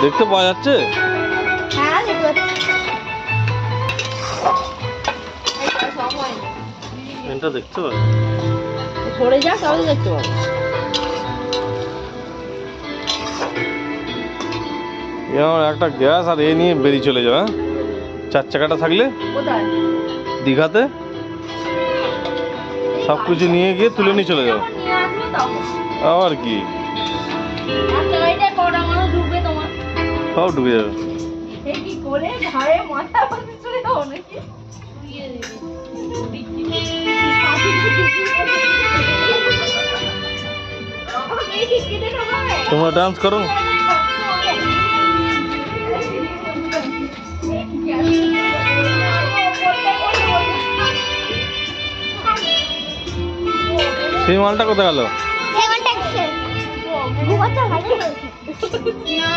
দেখতে পাওয়া যাচ্ছে? হ্যাঁ দেখতে পাচ্ছি। এটা দেখতে পাবে, সরে যা তাহলে দেখতে পাবো। এবার একটা গ্যাস আর এ নিয়ে বেরিয়ে চলে যাবে। চার চাকাটা থাকলে কোথায়? দীঘাতে সব কিছু নিয়ে গিয়ে তুলে নিয়ে চলে যাবে। নিয়ে আসবে তখন। আবার কি আচ্ছা এইটা কটা মানুষ ঢুকবে তোমার? সব ঢুকে যাবে। এই কি করে ঘাড়ে মাথা বসে চলে যাবো নাকি? তোমরা ডান্স করো। সেই মালটা কোথায় গেল? না